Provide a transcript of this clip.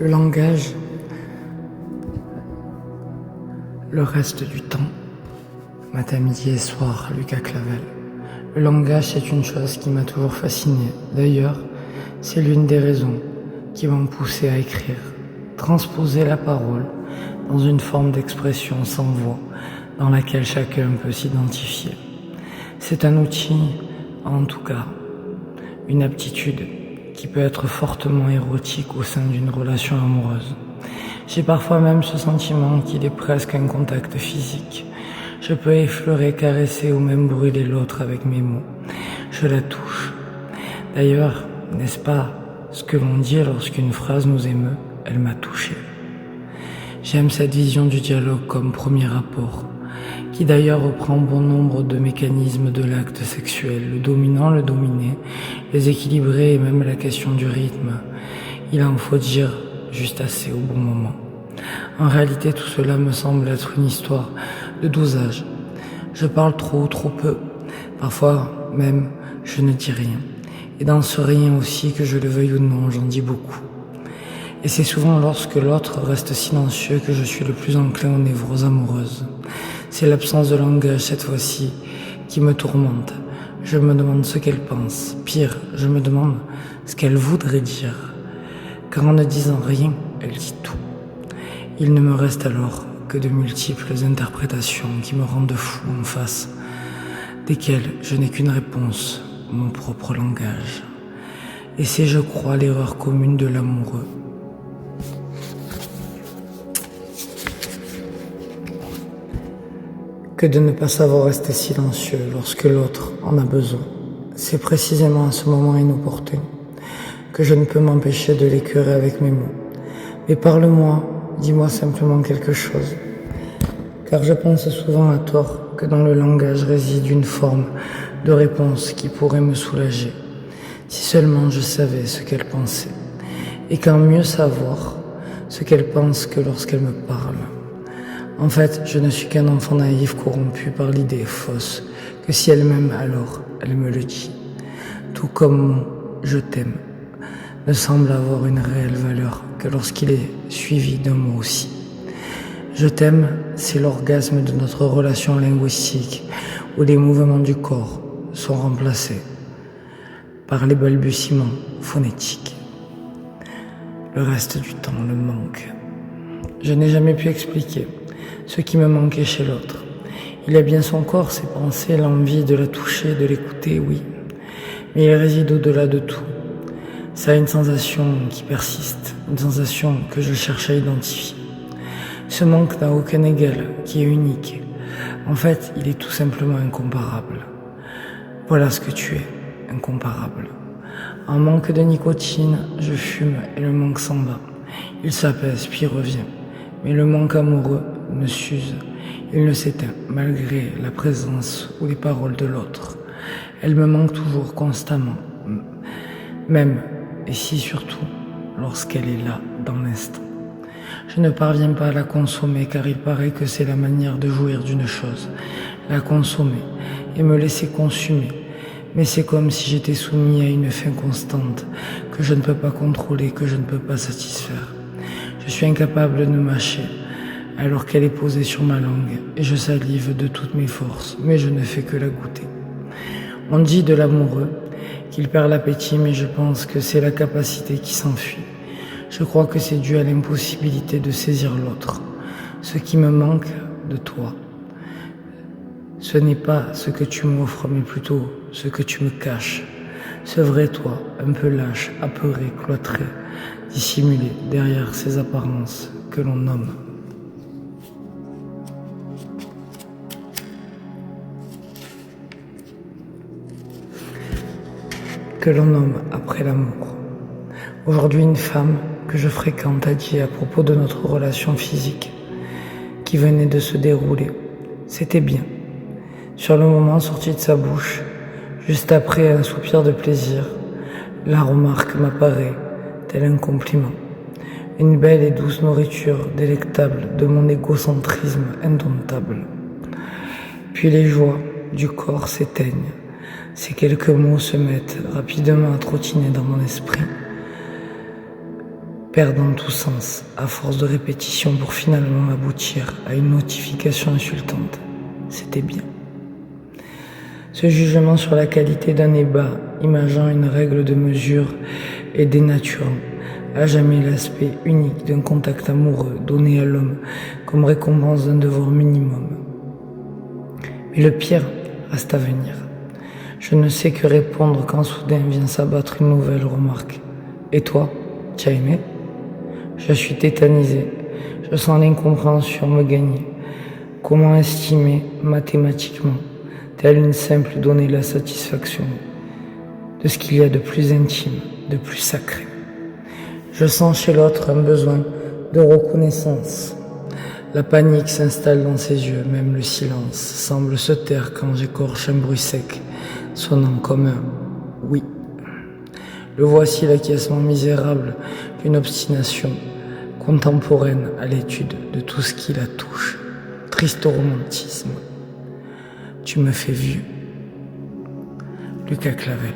Le langage, le reste du temps. Matin, midi et soir, Lucas Clavel. Le langage, c'est une chose qui m'a toujours fasciné. D'ailleurs, c'est l'une des raisons qui m'ont poussé à écrire. Transposer la parole dans une forme d'expression sans voix, dans laquelle chacun peut s'identifier. C'est un outil, en tout cas, une aptitude qui peut être fortement érotique au sein d'une relation amoureuse. J'ai parfois même ce sentiment qu'il est presque un contact physique. Je peux effleurer, caresser ou même brûler l'autre avec mes mots. Je la touche. D'ailleurs, n'est-ce pas ce que l'on dit lorsqu'une phrase nous émeut? Elle m'a touché. J'aime cette vision du dialogue comme premier rapport, qui d'ailleurs reprend bon nombre de mécanismes de l'acte sexuel, le dominant, le dominé, les équilibrés et même la question du rythme. Il en faut dire juste assez au bon moment. En réalité, tout cela me semble être une histoire de dosage. Je parle trop ou trop peu. Parfois même, je ne dis rien. Et dans ce rien aussi, que je le veuille ou non, j'en dis beaucoup. Et c'est souvent lorsque l'autre reste silencieux que je suis le plus enclin aux névroses amoureuses. C'est l'absence de langage cette fois-ci qui me tourmente. Je me demande ce qu'elle pense. Pire, je me demande ce qu'elle voudrait dire. Car en ne disant rien, elle dit tout. Il ne me reste alors que de multiples interprétations qui me rendent fou en face, desquelles je n'ai qu'une réponse, mon propre langage. Et c'est, je crois, l'erreur commune de l'amoureux. Que de ne pas savoir rester silencieux lorsque l'autre en a besoin. C'est précisément à ce moment inopportun que je ne peux m'empêcher de l'écœurer avec mes mots. Mais parle-moi, dis-moi simplement quelque chose. Car je pense souvent à tort que dans le langage réside une forme de réponse qui pourrait me soulager. Si seulement je savais ce qu'elle pensait. Et quand mieux savoir ce qu'elle pense que lorsqu'elle me parle. En fait, je ne suis qu'un enfant naïf corrompu par l'idée fausse que si elle m'aime alors, elle me le dit. Tout comme mon « je t'aime » ne semble avoir une réelle valeur que lorsqu'il est suivi d'un mot aussi. Je t'aime, c'est l'orgasme de notre relation linguistique où les mouvements du corps sont remplacés par les balbutiements phonétiques. Le reste du temps, le manque. Je n'ai jamais pu expliquer ce qui me manquait chez l'autre. Il a bien son corps, ses pensées, l'envie de la toucher, de l'écouter, oui. Mais il réside au-delà de tout. Ça a une sensation qui persiste, une sensation que je cherche à identifier. Ce manque n'a aucun égal, qui est unique. En fait, il est tout simplement incomparable. Voilà ce que tu es, incomparable. En manque de nicotine, je fume et le manque s'en va. Il s'apaise puis revient. Mais le manque amoureux ne s'use, il ne s'éteint malgré la présence ou les paroles de l'autre. Elle me manque toujours constamment, même et si surtout lorsqu'elle est là dans l'instant. Je ne parviens pas à la consommer car il paraît que c'est la manière de jouir d'une chose, la consommer et me laisser consumer. Mais c'est comme si j'étais soumis à une faim constante que je ne peux pas contrôler, que je ne peux pas satisfaire. Je suis incapable de me mâcher alors qu'elle est posée sur ma langue et je salive de toutes mes forces, mais je ne fais que la goûter. On dit de l'amoureux qu'il perd l'appétit, mais je pense que c'est la capacité qui s'enfuit. Je crois que c'est dû à l'impossibilité de saisir l'autre. Ce qui me manque de toi, ce n'est pas ce que tu m'offres, mais plutôt ce que tu me caches. Ce vrai toi, un peu lâche, apeuré, cloîtré, dissimulé derrière ces apparences que l'on nomme. Après l'amour. Aujourd'hui, une femme que je fréquente a dit à propos de notre relation physique qui venait de se dérouler. C'était bien. Sur le moment sorti de sa bouche, juste après un soupir de plaisir, la remarque m'apparaît tel un compliment. Une belle et douce nourriture délectable de mon égocentrisme indomptable. Puis les joies du corps s'éteignent. Ces quelques mots se mettent rapidement à trottiner dans mon esprit. perdant tout sens à force de répétition pour finalement aboutir à une notification insultante. C'était bien. Ce jugement sur la qualité d'un ébat, imaginant une règle de mesure et dénaturant à jamais l'aspect unique d'un contact amoureux donné à l'homme comme récompense d'un devoir minimum. Mais le pire reste à venir. Je ne sais que répondre quand soudain vient s'abattre une nouvelle remarque. Et toi, tu as aimé? Je suis tétanisé. Je sens l'incompréhension me gagner. Comment estimer mathématiquement, telle une simple donnée, la satisfaction de ce qu'il y a de plus intime, de plus sacré? Je sens chez l'autre un besoin de reconnaissance. La panique s'installe dans ses yeux, même le silence semble se taire quand j'écorche un bruit sec, sonnant comme un oui. Le voici l'acquiescement misérable d'une obstination contemporaine à l'étude de tout ce qui la touche. Triste romantisme. Tu me fais vieux. Lucas Clavel.